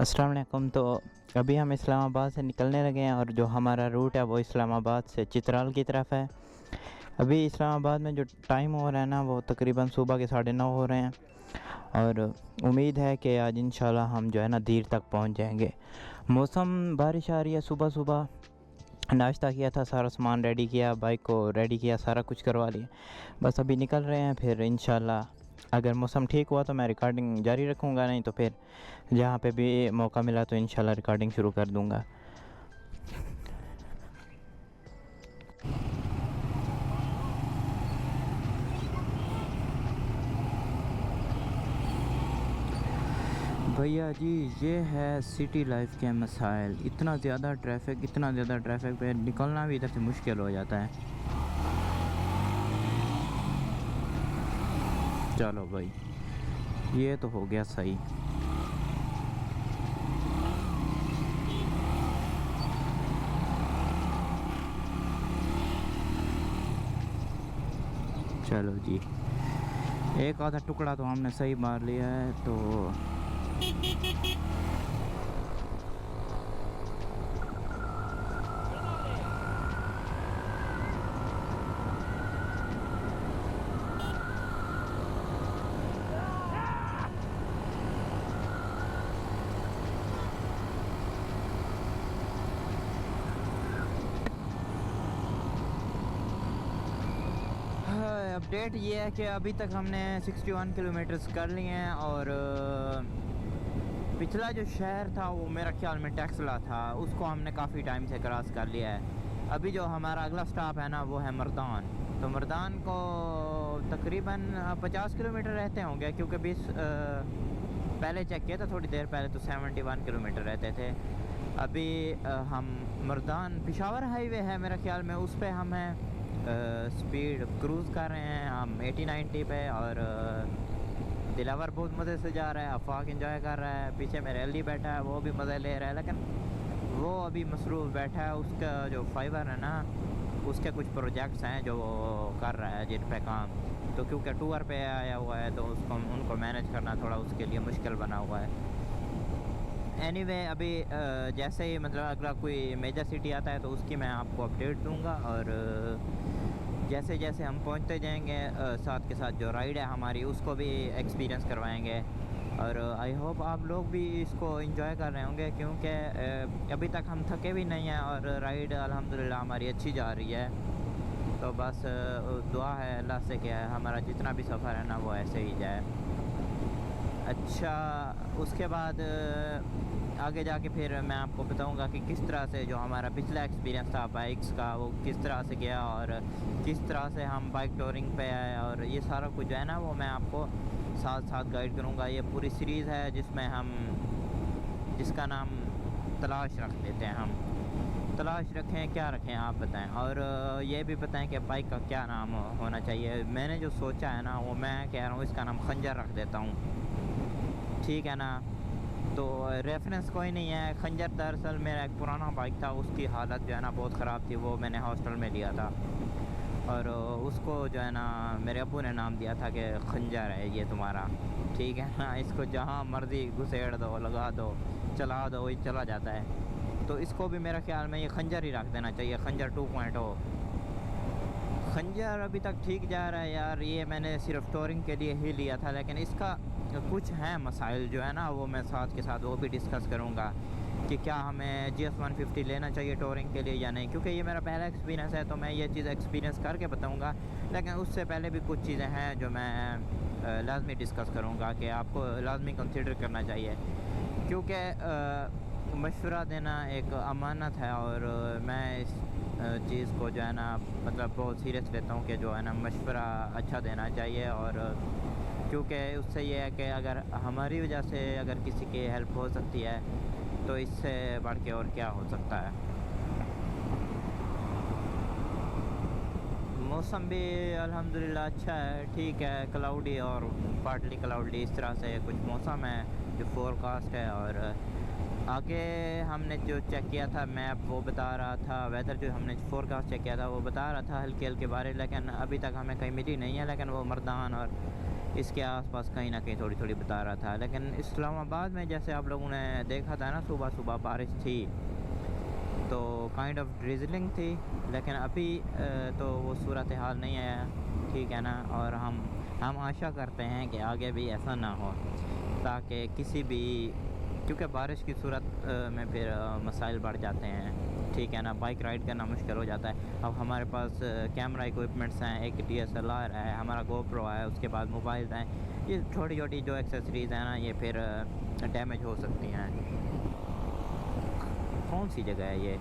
अस्सलाम वालेकुम। तो अभी हम इस्लामाबाद से निकलने लगे हैं और जो हमारा रूट है वो इस्लामाबाद से चित्राल की तरफ है। अभी इस्लामाबाद में जो टाइम हो रहा है ना वो तकरीबन सुबह के 9:30 हो रहे हैं और उम्मीद है कि आज इंशाल्लाह हम जो है ना देर तक पहुंच जाएंगे। मौसम बारिश आ रही है। सुबह सुबह नाश्ता किया था, सारा सामान रेडी किया, बाइक को रेडी किया, सारा कुछ करवा लिया। बस अभी निकल रहे हैं। फिर इंशाल्लाह अगर मौसम ठीक हुआ तो मैं रिकॉर्डिंग जारी रखूँगा, नहीं तो फिर जहाँ पे भी मौका मिला तो इंशाल्लाह रिकॉर्डिंग शुरू कर दूँगा। भैया जी, ये है सिटी लाइफ के मसाइल। इतना ज़्यादा ट्रैफिक पे निकलना भी इधर से मुश्किल हो जाता है। चलो भाई, ये तो हो गया सही। चलो जी, एक आधा टुकड़ा तो हमने सही मार लिया है। तो अपडेट ये है कि अभी तक हमने 61 किलोमीटर्स कर लिए हैं और पिछला जो शहर था वो मेरा ख्याल में टेक्सला था, उसको हमने काफ़ी टाइम से क्रॉस कर लिया है। अभी जो हमारा अगला स्टॉप है ना वो है मर्दान। तो मर्दान को तकरीबन 50 किलोमीटर रहते होंगे, क्योंकि 20 पहले चेक किया था थोड़ी देर पहले तो 71 किलोमीटर रहते थे। अभी हम मर्दान पेशावर हाईवे है मेरा ख्याल में, उस पर हम हैं स्पीड क्रूज़ कर रहे हैं हम 80-90 पे। और दिलावर बहुत मज़े से जा रहा है, अफाक एंजॉय कर रहा है। पीछे मेरे अली बैठा है, वो भी मज़े ले रहा है, लेकिन वो अभी मसरूफ़ बैठा है। उसका जो फाइबर है ना, उसके कुछ प्रोजेक्ट्स हैं जो वो कर रहा है जिन पे काम। तो क्योंकि टूर पे आया हुआ है तो उसको उनको मैनेज करना थोड़ा उसके लिए मुश्किल बना हुआ है। एनीवे, अभी जैसे ही मतलब अगला कोई मेजर सिटी आता है तो उसकी मैं आपको अपडेट दूंगा। और जैसे जैसे हम पहुंचते जाएंगे साथ के साथ जो राइड है हमारी उसको भी एक्सपीरियंस करवाएंगे। और आई होप आप लोग भी इसको एंजॉय कर रहे होंगे, क्योंकि अभी तक हम थके भी नहीं हैं और राइड अल्हम्दुलिल्लाह हमारी अच्छी जा रही है। तो बस दुआ है अल्लाह से कि हमारा जितना भी सफ़र है ना वो ऐसे ही जाए। अच्छा, उसके बाद आगे जाके फिर मैं आपको बताऊंगा कि किस तरह से जो हमारा पिछला एक्सपीरियंस था बाइक्स का वो किस तरह से गया और किस तरह से हम बाइक टूरिंग पे आए। और ये सारा कुछ जो है ना वो मैं आपको साथ साथ गाइड करूंगा। ये पूरी सीरीज़ है जिसका नाम तलाश रख देते हैं हम। तलाश रखें, क्या रखें आप बताएं। और ये भी बताएं कि बाइक का क्या नाम होना चाहिए। मैंने जो सोचा है ना वो मैं कह रहा हूँ इसका नाम खंजर रख देता हूँ, ठीक है ना। तो रेफरेंस कोई नहीं है। खंजर दरअसल मेरा एक पुराना बाइक था, उसकी हालत जो है ना बहुत ख़राब थी, वो मैंने हॉस्टल में लिया था और उसको जो है ना मेरे अब्बू ने नाम दिया था कि खंजर है ये तुम्हारा, ठीक है ना। इसको जहाँ मर्ज़ी घुसेड़ दो, लगा दो, चला दो, वही चला जाता है। तो इसको भी मेरा ख्याल में ये खंजर ही रख देना चाहिए, खंजर 2.0। खंजर अभी तक ठीक जा रहा है यार। ये मैंने सिर्फ टूरिंग के लिए ही लिया था, लेकिन इसका कुछ हैं मसाइल जो है ना वो मैं साथ के साथ वो भी डिस्कस करूँगा कि क्या हमें GS 150 लेना चाहिए टूरिंग के लिए या नहीं। क्योंकि ये मेरा पहला एक्सपीरियंस है तो मैं ये चीज़ एक्सपीरियंस करके बताऊँगा, लेकिन उससे पहले भी कुछ चीज़ें हैं जो मैं लाजमी डिस्कस करूँगा कि आपको लाजमी कंसिडर करना चाहिए। क्योंकि मशवरा देना एक अमानत है और मैं इस चीज़ को जो है ना मतलब बहुत सीरियस लेता हूँ कि जो है ना मशवरा अच्छा देना चाहिए। और क्योंकि उससे ये है कि अगर हमारी वजह से अगर किसी की हेल्प हो सकती है तो इससे बढ़ के और क्या हो सकता है। मौसम भी अल्हम्दुलिल्लाह अच्छा है, ठीक है, क्लाउडी और पार्टली क्लाउडी इस तरह से कुछ मौसम है जो फोरकास्ट है। और आगे हमने जो चेक किया था मैप वो बता रहा था, वेदर जो हमने फोरकास्ट चेक किया था वो बता रहा था हल्की हल्की बारिश, लेकिन अभी तक हमें कहीं मिली नहीं है। लेकिन वो मर्दान और इसके आसपास कहीं ना कहीं थोड़ी थोड़ी बता रहा था। लेकिन इस्लामाबाद में जैसे आप लोगों ने देखा था ना, सुबह सुबह बारिश थी तो काइंड ऑफ ड्रिजलिंग थी, लेकिन अभी तो वो सूरत हाल नहीं है, ठीक है ना। और हम आशा करते हैं कि आगे भी ऐसा ना हो, ताकि किसी भी, क्योंकि बारिश की सूरत में फिर मसाइल बढ़ जाते हैं, ठीक है ना। बाइक राइड करना मुश्किल हो जाता है। अब हमारे पास कैमरा इक्विपमेंट्स हैं, एक DSLR है, हमारा GoPro है, उसके बाद मोबाइल हैं, ये छोटी छोटी जो एक्सेसरीज़ हैं ना, ये फिर डैमेज हो सकती हैं। कौन सी जगह है ये,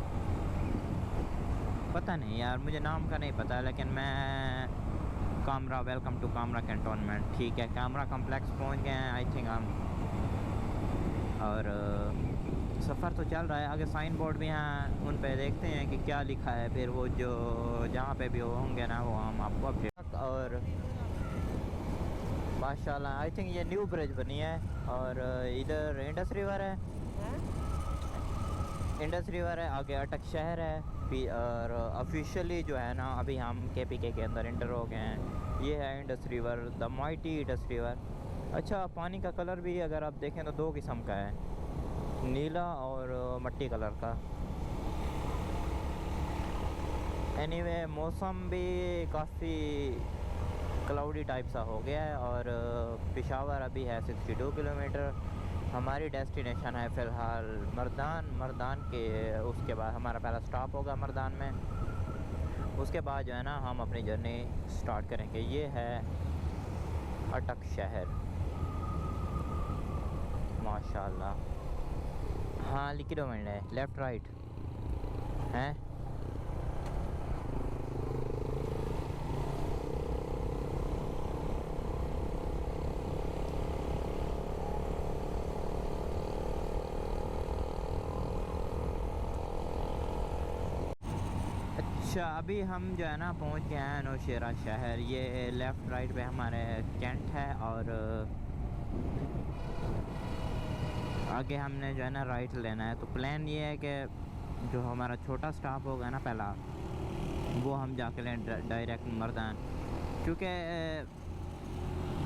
पता नहीं यार, मुझे नाम का नहीं पता, लेकिन मैं Kamra, welcome to Kamra cantonment, ठीक है। कामरा कम्प्लेक्स पहुंच गए हैं आई थिंक हम। और सफ़र तो चल रहा है, आगे साइन बोर्ड भी हैं, उन पे देखते हैं कि क्या लिखा है, फिर वो जो जहाँ पे भी होंगे ना वो हम आपको अपडेट। और माशाल्लाह आई थिंक ये न्यू ब्रिज बनी है, और इधर इंडस रिवर है, इंडस रिवर है, आगे अटक शहर है। और ऑफिशियली जो है ना अभी हम KPK के अंदर इंटर हो गए हैं। ये है Indus river, the mighty Indus river. अच्छा, पानी का कलर भी अगर आप देखें तो दो किस्म का है, नीला और मट्टी कलर का। एनीवे मौसम भी काफ़ी क्लाउडी टाइप सा हो गया है, और पेशावर अभी है 62 किलोमीटर। हमारी डेस्टिनेशन है फ़िलहाल मर्दान के, उसके बाद हमारा पहला स्टॉप होगा मर्दान में। उसके बाद जो है ना हम अपनी जर्नी स्टार्ट करेंगे। ये है अटक शहर, माशाल्लाह। हाँ, किलोमीटर है, लेफ़्ट राइट हैं। अच्छा, अभी हम जो है ना पहुंच गए हैं नौशेरा शहर। ये लेफ़्ट राइट पे हमारे कैंट है, और आगे हमने जो है ना राइट लेना है। तो प्लान ये है कि जो हमारा छोटा स्टॉप होगा ना पहला, वो हम जाके लें डायरेक्ट मर्दान, क्योंकि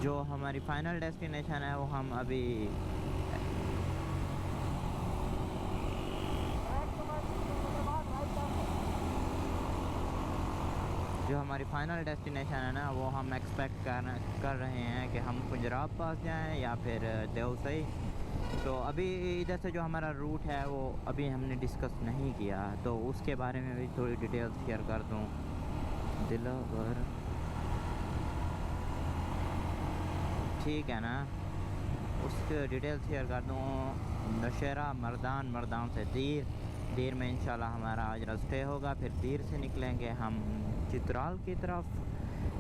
जो हमारी फ़ाइनल डेस्टिनेशन है वो हम अभी जो हमारी फ़ाइनल डेस्टिनेशन है ना वो हम एक्सपेक्ट कर रहे हैं कि हम पंजराब पास जाएं या फिर देवसई। तो अभी इधर से जो हमारा रूट है वो अभी हमने डिस्कस नहीं किया, तो उसके बारे में भी थोड़ी डिटेल्स शेयर कर दूं। दिलावर, ठीक है ना, उसके डिटेल्स शेयर कर दूं। नौशेरा, मर्दान से दीर में इंशाल्लाह हमारा आज रास्ते होगा। फिर दीर से निकलेंगे हम चित्राल की तरफ,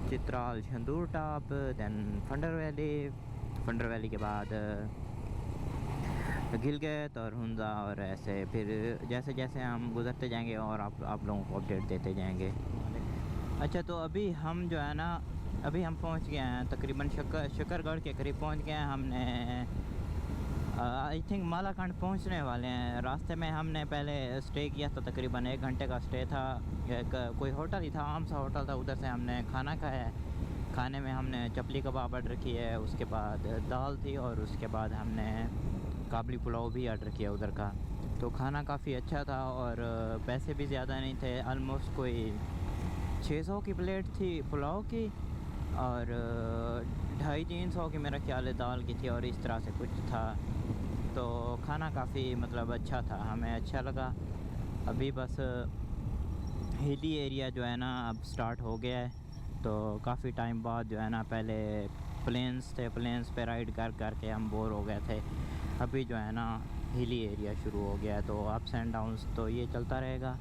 Chitral Shandur top, then Phander valley के बाद गिलगित और हुंजा, और ऐसे फिर जैसे जैसे हम गुजरते जाएंगे और आप लोगों को अपडेट देते जाएंगे। अच्छा, तो अभी हम जो है ना अभी हम पहुंच गए हैं तकरीबन शकरगढ़ के करीब पहुंच गए हैं। हमने आई थिंक मालाकांड पहुंचने वाले हैं। रास्ते में हमने पहले स्टे किया था, तकरीबन 1 घंटे का स्टे था। कोई होटल ही था, आम सा होटल था, उधर से हमने खाना खाया है। खाने में हमने चपली कबाब ऑर्डर की है, उसके बाद दाल थी, और उसके बाद हमने काबली पुलाव भी ऑर्डर किया उधर का। तो खाना काफ़ी अच्छा था, और पैसे भी ज़्यादा नहीं थे। ऑलमोस्ट कोई 600 की प्लेट थी पुलाव की, और 250-300 की मेरा ख्याल है दाल की थी, और इस तरह से कुछ था। तो खाना काफ़ी मतलब अच्छा था, हमें अच्छा लगा। अभी बस हिली एरिया जो है ना अब स्टार्ट हो गया है, तो काफ़ी टाइम बाद जो है ना, पहले प्लेन्स थे, प्लेन्स पे राइड कर के हम बोर हो गए थे। अभी जो है ना हिली एरिया शुरू हो गया है, तो अप्स एंड डाउन्स तो ये चलता रहेगा।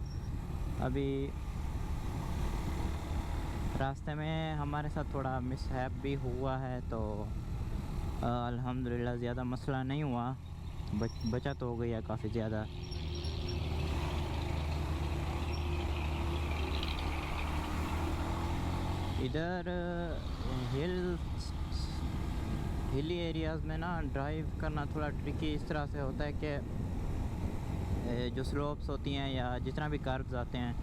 अभी रास्ते में हमारे साथ थोड़ा मिसहैप भी हुआ है, तो अल्हम्दुलिल्लाह ज़्यादा मसला नहीं हुआ, बचत हो गई है काफ़ी ज़्यादा। इधर हिली एरियाज़ में ना ड्राइव करना थोड़ा ट्रिकी इस तरह से होता है कि जो स्लोप्स होती हैं या जितना भी कर्व्स आते हैं,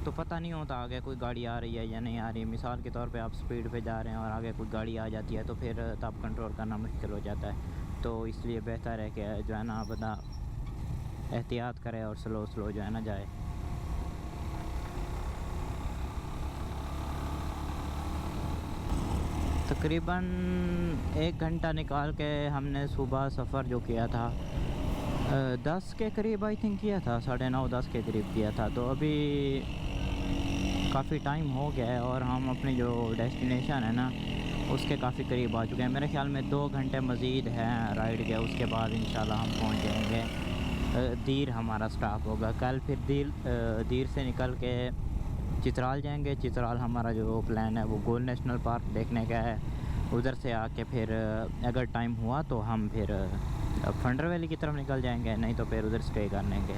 तो पता नहीं होता आगे कोई गाड़ी आ रही है या नहीं आ रही। मिसाल के तौर पे आप स्पीड पे जा रहे हैं और आगे कोई गाड़ी आ जाती है तो फिर तब कंट्रोल करना मुश्किल हो जाता है। तो इसलिए बेहतर है कि जो है ना बंदा एहतियात करे और स्लो स्लो जो है ना जाए। तकरीबन 1 घंटा निकाल के हमने सुबह सफ़र जो किया था 10 के करीब आई थिंक किया था, 9:30 10 के करीब किया था। तो अभी काफ़ी टाइम हो गया है और हम अपनी जो डेस्टिनेशन है ना उसके काफ़ी करीब आ चुके हैं। मेरे ख़्याल में 2 घंटे मज़ीद हैं राइड के, उसके बाद इंशाल्लाह हम पहुंच जाएंगे। दीर हमारा स्टॉप होगा कल, फिर दीर से निकल के चित्राल जाएंगे। चित्राल हमारा जो प्लान है वो गोल नेशनल पार्क देखने का है। उधर से आके फिर अगर टाइम हुआ तो हम फिर फंडर वैली की तरफ निकल जाएंगे, नहीं तो फिर उधर स्टे कर लेंगे।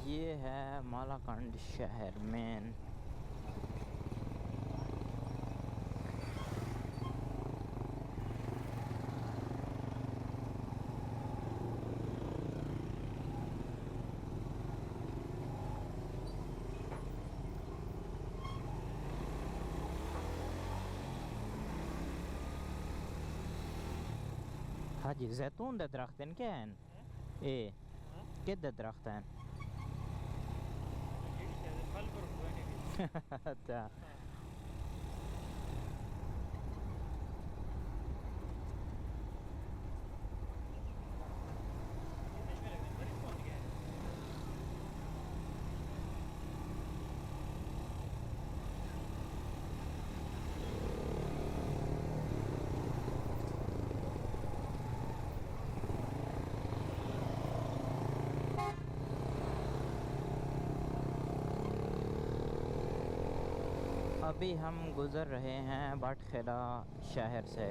ये है मालाकंड शहर मेन। हाँ जी, जैतून दे दरख्त हैं क्या हैं? ए कितने दरख्त हैं? अच्छा अभी हम गुज़र रहे हैं बाटखेड़ा शहर से।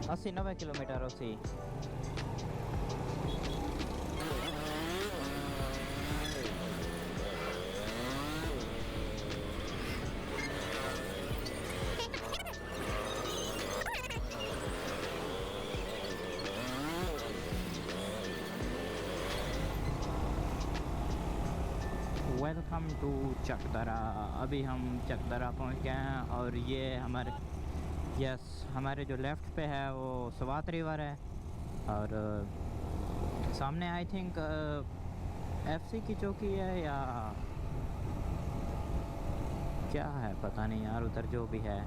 अस्सी 90 किलोमीटर 80। Welcome to Chakdara. अभी हम चकदरा पहुंच गए हैं और ये हमारे जो लेफ़्ट पे है वो स्वात रिवर है और सामने आई थिंक एफसी की चौकी है या क्या है पता नहीं यार, उधर जो भी है।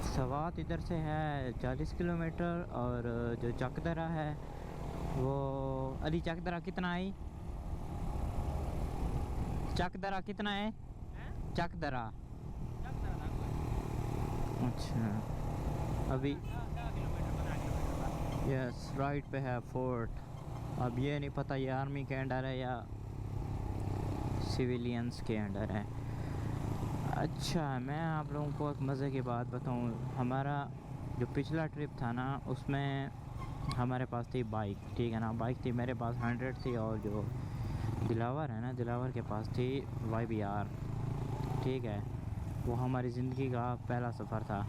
स्वात इधर से है 40 किलोमीटर और जो चकदरा है वो अली चकदरा कितना है? चकदरा कितना है? चकदरा अच्छा अभी यस राइट पे है फोर्ट। अब ये नहीं पता ये आर्मी के अंडर है या सिविलियंस के अंडर है। अच्छा मैं आप लोगों को एक मज़े की बात बताऊं, हमारा जो पिछला ट्रिप था ना उसमें हमारे पास थी बाइक, ठीक है ना, बाइक थी मेरे पास 100 थी, और जो दिलावर है ना, दिलावर के पास थी YBR, ठीक है। वो हमारी ज़िंदगी का पहला सफ़र था।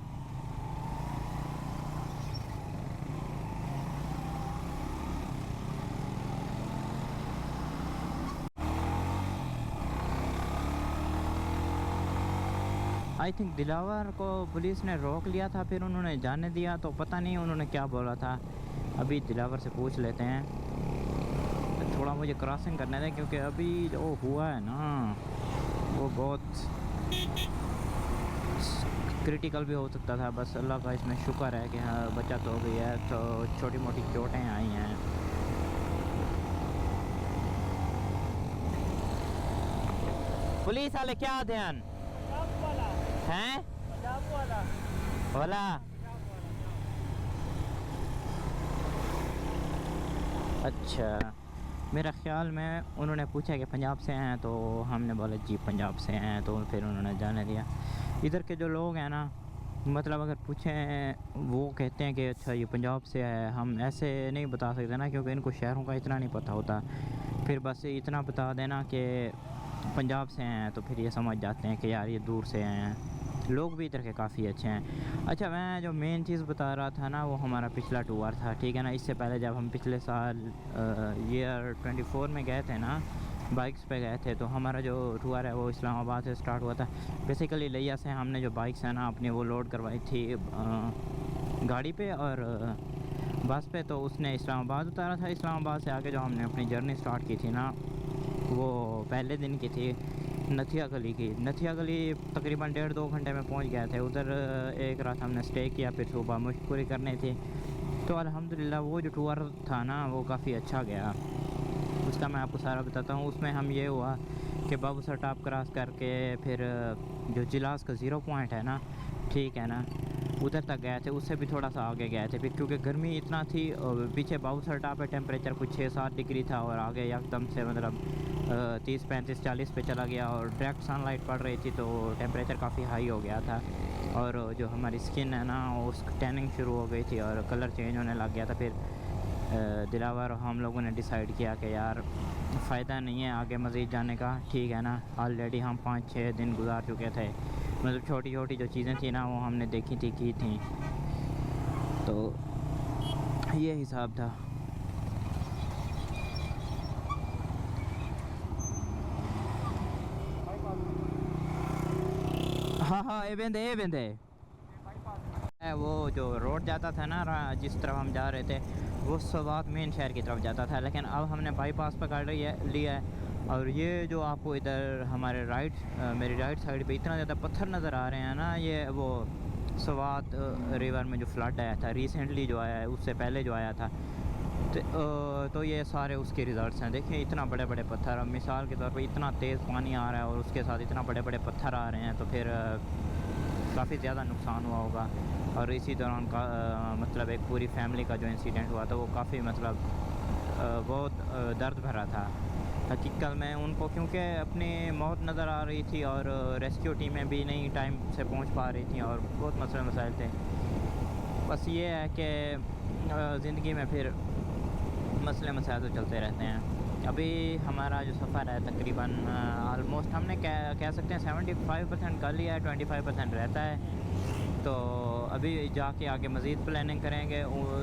आई थिंक दिलावर को पुलिस ने रोक लिया था, फिर उन्होंने जाने दिया, तो पता नहीं उन्होंने क्या बोला था। अभी दिलावर से पूछ लेते हैं। थोड़ा मुझे क्रॉसिंग करने दें, क्योंकि अभी जो हुआ है ना वो बहुत क्रिटिकल भी हो सकता था। बस अल्लाह का इसमें शुक्र है कि हाँ बचत हो गई है, तो छोटी मोटी चोटें आई हैं। पुलिस वाले क्या ध्यान हैं वाला। अच्छा, मेरा ख्याल में उन्होंने पूछा कि पंजाब से हैं, तो हमने बोला जी पंजाब से हैं, तो फिर उन्होंने जाने दिया। इधर के जो लोग हैं ना, मतलब अगर पूछें वो कहते हैं कि अच्छा ये पंजाब से है, हम ऐसे नहीं बता सकते ना, क्योंकि इनको शहरों का इतना नहीं पता होता। फिर बस इतना बता देना कि पंजाब से हैं, तो फिर ये समझ जाते हैं कि यार ये दूर से हैं। लोग भी इधर के काफ़ी अच्छे हैं। अच्छा, मैं जो मेन चीज़ बता रहा था ना, वो हमारा पिछला टूर था, ठीक है ना। इससे पहले जब हम पिछले साल ईयर 24 में गए थे ना, बाइक्स पे गए थे, तो हमारा जो टूर है वो इस्लामाबाद से स्टार्ट हुआ था। बेसिकली लिया से हमने जो बाइक्स हैं ना अपनी, वो लोड करवाई थी गाड़ी पे और बस पे, तो उसने इस्लामाबाद उतारा था। इस्लामाबाद से आगे जो हमने अपनी जर्नी स्टार्ट की थी ना, वो पहले दिन की थी नथिया गली की। नथिया गली तकरीबन 1.5-2 घंटे में पहुंच गए थे। उधर एक रात हमने स्टे किया, फिर सुबह मुश्क पूरी करनी थी। तो अल्हम्दुलिल्लाह वो जो टूर था ना वो काफ़ी अच्छा गया। उसका मैं आपको सारा बताता हूँ। उसमें हम ये हुआ कि बाबूसर टॉप क्रॉस करके फिर जो जिलास का 0 पॉइंट है ना, ठीक है ना, उधर तक गए थे। उससे भी थोड़ा सा आगे गए थे फिर, क्योंकि गर्मी इतना थी। और पीछे बाबूसर टॉप पे टेम्परेचर कुछ 6-7 डिग्री था, और आगे एकदम से मतलब 30-35-40 पे चला गया, और डायरेक्ट सनलाइट पड़ रही थी, तो टेम्परेचर काफ़ी हाई हो गया था। और जो हमारी स्किन है ना उस टैनिंग शुरू हो गई थी और कलर चेंज होने लग गया था। फिर दिलावर हम लोगों ने डिसाइड किया कि यार फ़ायदा नहीं है आगे मज़ीद जाने का, ठीक है ना। ऑलरेडी हम 5-6 दिन गुजार चुके थे, मतलब छोटी छोटी जो चीज़ें थी ना वो हमने देखी थी, की थी, तो ये हिसाब था। हाँ हाँ, ए बेंदे वो जो रोड जाता था ना, जिस तरफ हम जा रहे थे, वो सवात मेन शहर की तरफ जाता था। लेकिन अब हमने बाईपास पकड़ लिया है। और ये जो आपको इधर हमारे मेरी राइट साइड पे इतना ज़्यादा पत्थर नज़र आ रहे हैं ना, ये वो सवात रिवर में जो फ्लड आया था रिसेंटली, जो आया है, उससे पहले जो आया था, तो ये सारे उसके रिज़ल्ट्स हैं। देखिए इतना बड़े बड़े पत्थर, अब मिसाल के तौर पे इतना तेज़ पानी आ रहा है और उसके साथ इतना बड़े बड़े पत्थर आ रहे हैं, तो फिर काफ़ी ज़्यादा नुकसान हुआ होगा। और इसी दौरान का मतलब एक पूरी फैमिली का जो इंसिडेंट हुआ था वो काफ़ी मतलब बहुत दर्द भरा था हकीकत में उनको, क्योंकि अपनी मौत नज़र आ रही थी और रेस्क्यू टीमें भी नहीं टाइम से पहुंच पा रही थी, और बहुत मसले मसाइल थे। बस ये है कि ज़िंदगी में फिर मसले मसाइल तो चलते रहते हैं। अभी हमारा जो सफ़र है तकरीबन आलमोस्ट हमने कह सकते हैं 75% कर लिया है, 25% रहता है। तो अभी जाके आगे मज़ीद प्लानिंग करेंगे।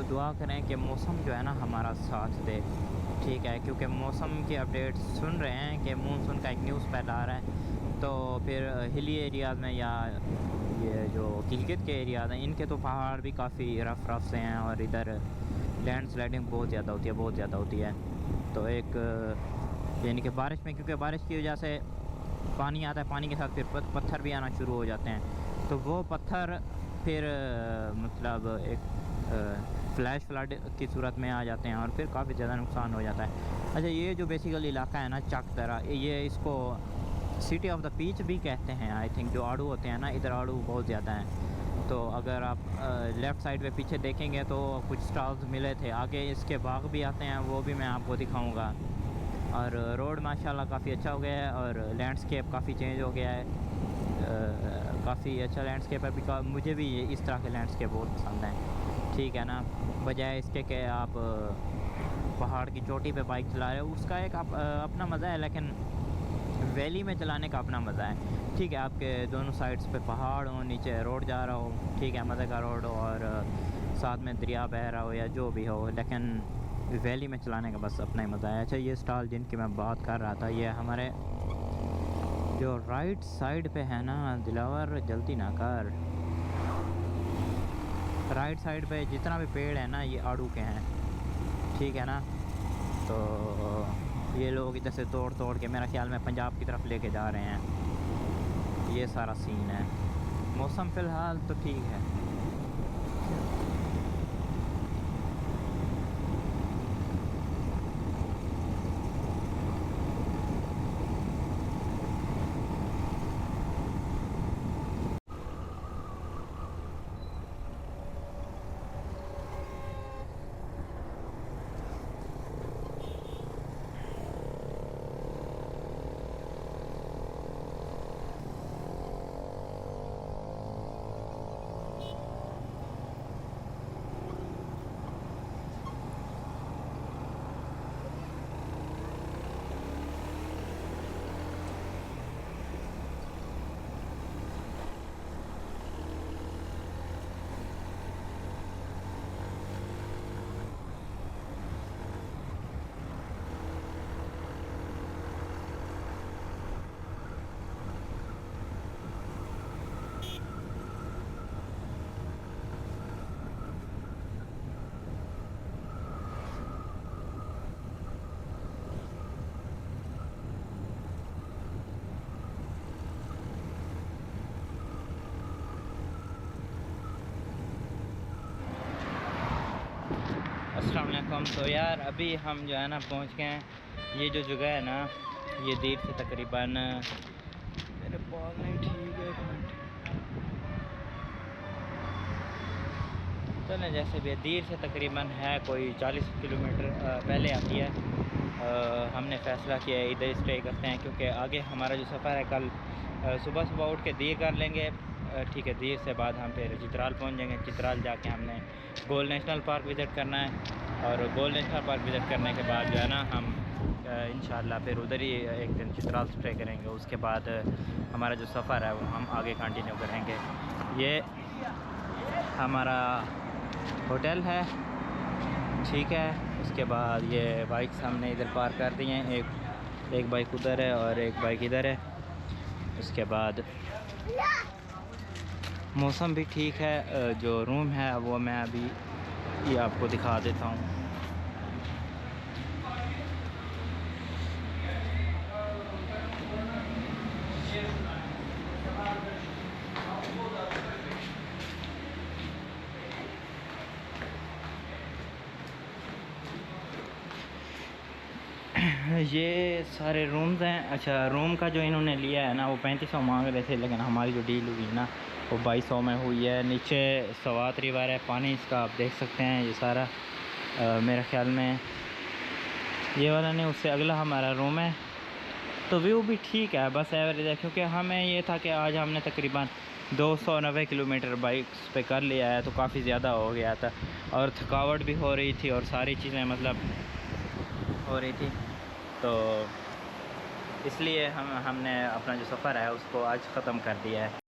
दुआ करें कि मौसम जो है ना हमारा साथ दे, ठीक है, क्योंकि मौसम की अपडेट्स सुन रहे हैं कि मानसून का एक न्यूज़ पहला आ रहा है। तो फिर हिली एरियाज़ में या ये जो गिलगित के एरियाज़ हैं, इनके तो पहाड़ भी काफ़ी रफ से हैं, और इधर लैंड स्लाइडिंग बहुत ज़्यादा होती है। तो एक यानी कि बारिश में, क्योंकि बारिश की वजह से पानी आता है, पानी के साथ फिर पत्थर भी आना शुरू हो जाते हैं, तो वो पत्थर फिर मतलब एक फ्लैश फ्लड की सूरत में आ जाते हैं, और फिर काफ़ी ज़्यादा नुकसान हो जाता है। अच्छा, ये जो बेसिकली इलाका है ना चक दरा, ये इसको सिटी ऑफ द पीच भी कहते हैं। आई थिंक जो आड़ू होते हैं ना, इधर आड़ू बहुत ज़्यादा हैं। तो अगर आप लेफ़्ट साइड पे पीछे देखेंगे तो कुछ स्टॉल्स मिले थे, आगे इसके बाग भी आते हैं, वो भी मैं आपको दिखाऊंगा। और रोड माशाल्लाह काफ़ी अच्छा हो गया है, और लैंडस्केप काफ़ी चेंज हो गया है, काफ़ी अच्छा लैंडस्केप है। मुझे भी इस तरह के लैंडस्केप बहुत पसंद हैं, ठीक है ना, बजाय इसके कि आप पहाड़ की चोटी पे बाइक चला रहे हो, उसका एक अपना मज़ा है, लेकिन वैली में चलाने का अपना मज़ा है। ठीक है, आपके दोनों साइड्स पे पहाड़ हो, नीचे रोड जा रहा हो, ठीक है, मज़े का रोड हो, और साथ में दरिया बह रहा हो या जो भी हो, लेकिन वैली में चलाने का बस अपना ही मज़ा है। अच्छा, ये स्टॉल जिनकी मैं बात कर रहा था, ये हमारे जो राइट साइड पे है ना, दिलावर जल्दी ना कर, राइट साइड पे जितना भी पेड़ है ना, ये आड़ू के हैं, ठीक है ना। तो ये लोग इधर से तोड़ तोड़ के मेरा ख्याल में पंजाब की तरफ लेके जा रहे हैं। ये सारा सीन है। मौसम फ़िलहाल तो ठीक है। अस्सलाम वालेकुम। तो यार अभी हम जो है ना पहुंच गए हैं। ये जो जगह है ना, ये दीर से तकरीबन, मेरे पास नहीं, ठीक है, एक मिनट, चलें जैसे भी, दीर से तकरीबन है कोई 40 किलोमीटर पहले आती है। हमने फ़ैसला किया है इधर स्टे करते हैं, क्योंकि आगे हमारा जो सफ़र है कल सुबह सुबह उठ के दीर कर लेंगे। ठीक है, दीर से बाद हम फिर चित्राल पहुंच जाएंगे। चित्राल जाके हमने गोल नेशनल पार्क विज़िट करना है, और गोल नेशनल पार्क विज़िट करने के बाद जो है ना हम इंशाल्लाह फिर उधर ही एक दिन चित्राल स्टे करेंगे। उसके बाद हमारा जो सफ़र है वो हम आगे कंटिन्यू करेंगे। ये हमारा होटल है, ठीक है। उसके बाद ये बाइक्स हमने इधर पार्क कर दी हैं, एक बाइक उधर है और एक बाइक इधर है। उसके बाद मौसम भी ठीक है। जो रूम है वो मैं अभी ये आपको दिखा देता हूँ। ये सारे रूम्स हैं। अच्छा, रूम का जो इन्होंने लिया है ना, वो 3500 मांग रहे थे, लेकिन हमारी जो डील हुई ना वो 2200 में हुई है। नीचे सवात रिवर है, पानी इसका आप देख सकते हैं। ये सारा मेरे ख्याल में ये वाला नहीं, उससे अगला हमारा रूम है। तो व्यू भी ठीक है, बस एवरेज है, क्योंकि हमें ये था कि आज हमने तकरीबन 290 किलोमीटर बाइक्स पे कर लिया है, तो काफ़ी ज़्यादा हो गया था, और थकावट भी हो रही थी, और सारी चीज़ें मतलब हो रही थी। तो इसलिए हमने अपना जो सफ़र है उसको आज ख़त्म कर दिया है।